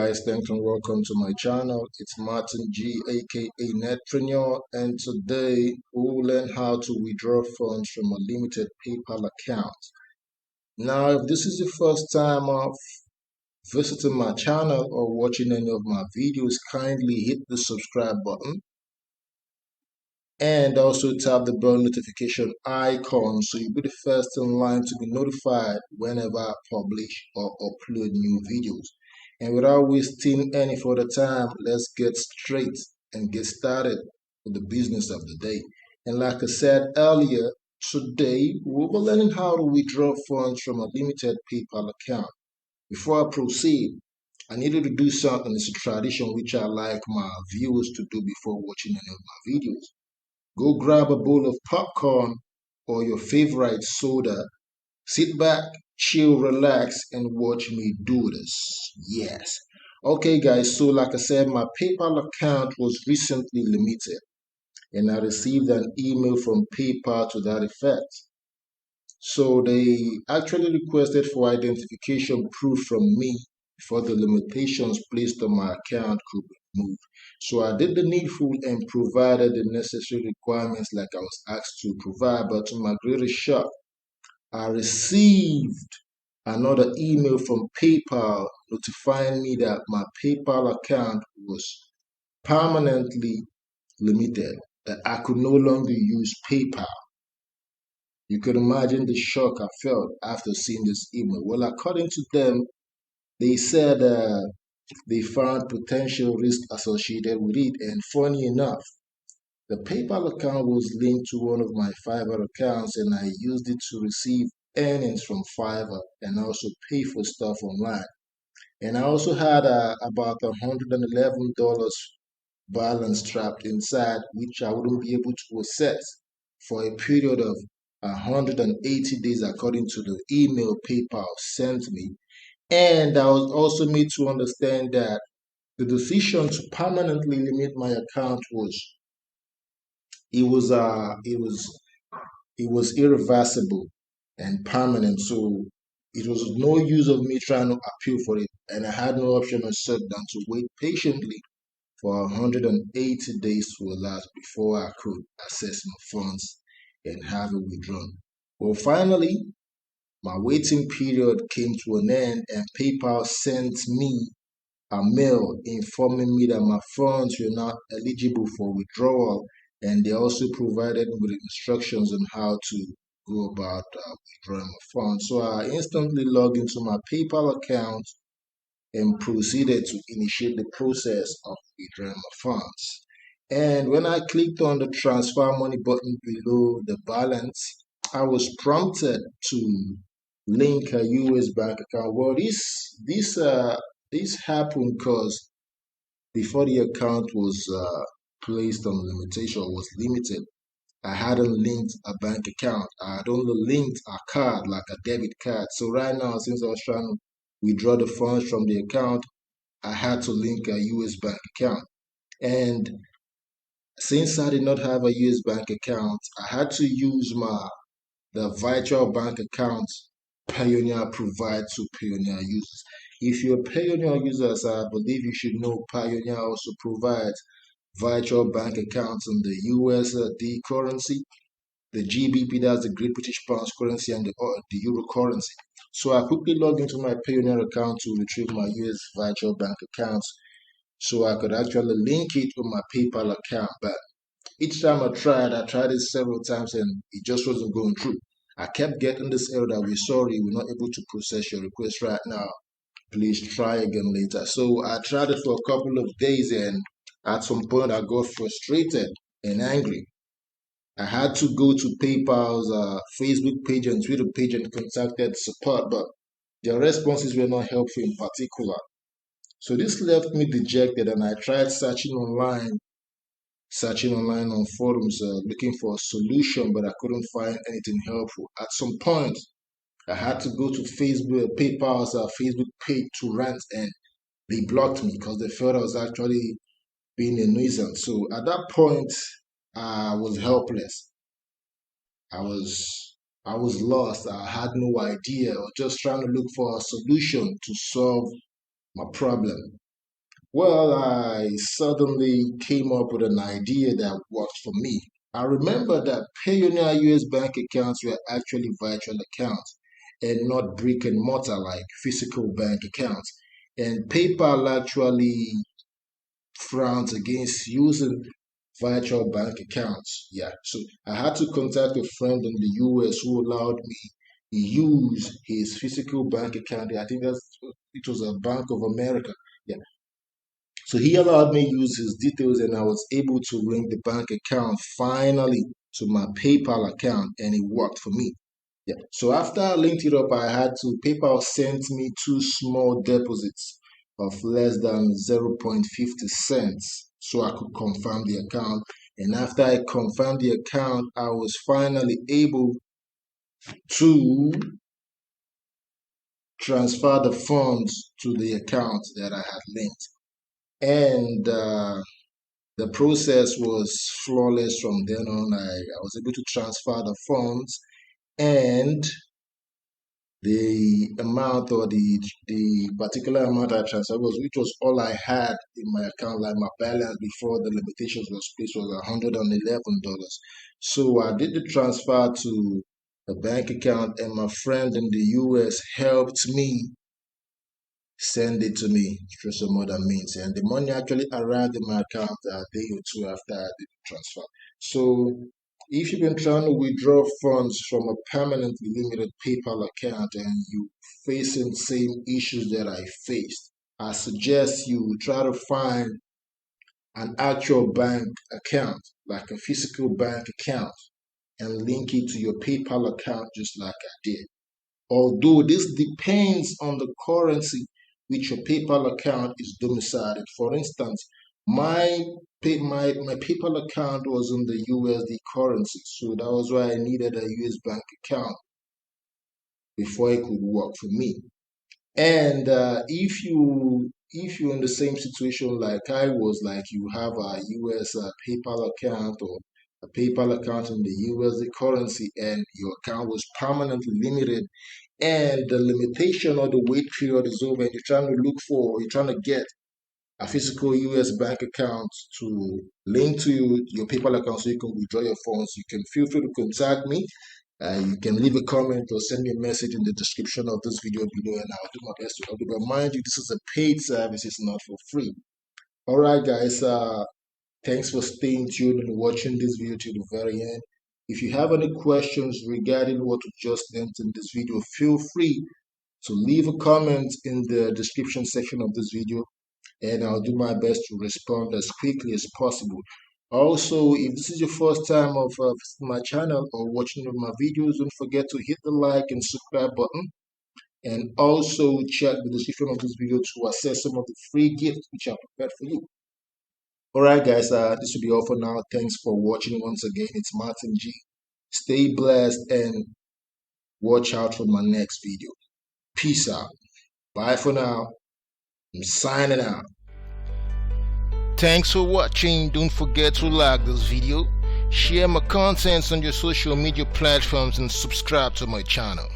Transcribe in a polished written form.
guys, thanks and welcome to my channel. It's Martin G, aka Netpreneur, and today we will learn how to withdraw funds from a limited PayPal account. Now, if this is the first time of visiting my channel or watching any of my videos, kindly hit the subscribe button and also tap the bell notification icon so you'll be the first in line to be notified whenever I publish or upload new videos. And without wasting any further time, let's get straight and get started with the business of the day. And like I said earlier, today we'll be learning how to withdraw funds from a limited PayPal account. Before I proceed, I needed to do something. It's a tradition which I like my viewers to do before watching any of my videos. Go grab a bowl of popcorn or your favorite soda. Sit back, chill, relax, and watch me do this. Yes. Okay, guys, so like I said, my PayPal account was recently limited, and I received an email from PayPal to that effect. So they actually requested for identification proof from me before the limitations placed on my account could be removed. So I did the needful and provided the necessary requirements like I was asked to provide, but to my greatest shock, I received another email from PayPal notifying me that my PayPal account was permanently limited, that I could no longer use PayPal. You could imagine the shock I felt after seeing this email. Well, according to them, they said they found potential risk associated with it. And funny enough, the PayPal account was linked to one of my Fiverr accounts, and I used it to receive earnings from Fiverr and also pay for stuff online. And I also had about $111 balance trapped inside, which I wouldn't be able to access for a period of 180 days, according to the email PayPal sent me. And I was also made to understand that the decision to permanently limit my account was irreversible and permanent. So it was no use of me trying to appeal for it, and I had no option except than to wait patiently for 180 days to elapse before I could access my funds and have it withdrawn. Well, finally, my waiting period came to an end, and PayPal sent me a mail informing me that my funds were not eligible for withdrawal, and they also provided me with instructions on how to go about withdrawing my funds. So I instantly logged into my PayPal account and proceeded to initiate the process of withdrawing my funds. And when I clicked on the transfer money button below the balance, I was prompted to link a US bank account. Well, this happened because before the account was placed on limitation, or was limited, I hadn't linked a bank account. I had only linked a card, like a debit card. So right now, since I was trying to withdraw the funds from the account, I had to link a US bank account. And since I did not have a US bank account, I had to use the virtual bank account Pioneer provides to Pioneer users. If you're a Pioneer user, as I believe you should know, Pioneer also provides virtual bank accounts in the USD currency, the GBP, that's the Great British Pounds currency, and the Euro currency. So I quickly logged into my Pioneer account to retrieve my US virtual bank accounts so I could actually link it with my PayPal account. But each time I tried it several times and it just wasn't going through. I kept getting this error that we're sorry, we're not able to process your request right now. Please try again later. So I tried it for a couple of days, and at some point I got frustrated and angry. I had to go to PayPal's Facebook page and Twitter page and contacted support, but their responses were not helpful in particular. So this left me dejected, and I tried searching online on forums looking for a solution, but I couldn't find anything helpful. At some point, I had to go to PayPal's Facebook page to rant, and they blocked me because they felt I was actually being a nuisance. So at that point, I was helpless. I was lost. I had no idea. I was just trying to look for a solution to solve my problem. Well, I suddenly came up with an idea that worked for me. I remember that Payoneer US bank accounts were actually virtual accounts and not brick and mortar like physical bank accounts. And PayPal actually frowns against using virtual bank accounts. Yeah, so I had to contact a friend in the US who allowed me to use his physical bank account. I think it was a Bank of America. Yeah, so he allowed me use his details and I was able to link the bank account finally to my PayPal account and it worked for me. Yeah. So after I linked it up, I had to PayPal sent me two small deposits of less than 0.50 cents so I could confirm the account. And after I confirmed the account, I was finally able to transfer the funds to the account that I had linked. And the process was flawless from then on. I was able to transfer the funds and the amount or the particular amount I transferred was which was all I had in my account, like my balance before the limitations was placed was $111. So I did the transfer to the bank account and my friend in the US helped me send it to me through some other means. And the money actually arrived in my account a day or two after I did the transfer. So if you've been trying to withdraw funds from a permanently limited PayPal account and you facing same issues that I faced, I suggest you try to find an actual bank account, like a physical bank account, and link it to your PayPal account just like I did. Although this depends on the currency which your PayPal account is domiciled. For instance, my PayPal account was in the USD currency, so that was why I needed a US bank account before it could work for me. And if you're in the same situation like I was, like you have a US PayPal account or a PayPal account in the USD currency, and your account was permanently limited and the limitation or the wait period is over and you're trying to get a physical US bank account to link to your PayPal account so you can withdraw your funds, you can feel free to contact me. You can leave a comment or send me a message in the description of this video below and I'll do my best to help you. But mind you, this is a paid service, it's not for free. All right, guys. Thanks for staying tuned and watching this video to the very end. If you have any questions regarding what we just learned in this video, feel free to leave a comment in the description section of this video and I'll do my best to respond as quickly as possible. Also, if this is your first time of visiting my channel or watching my videos, don't forget to hit the like and subscribe button and also check the description of this video to access some of the free gifts which are prepared for you. All right, guys, this will be all for now. Thanks for watching once again. It's Martin G. Stay blessed and watch out for my next video. Peace out. Bye for now. I'm signing out. Thanks for watching. Don't forget to like this video, share my contents on your social media platforms, and subscribe to my channel.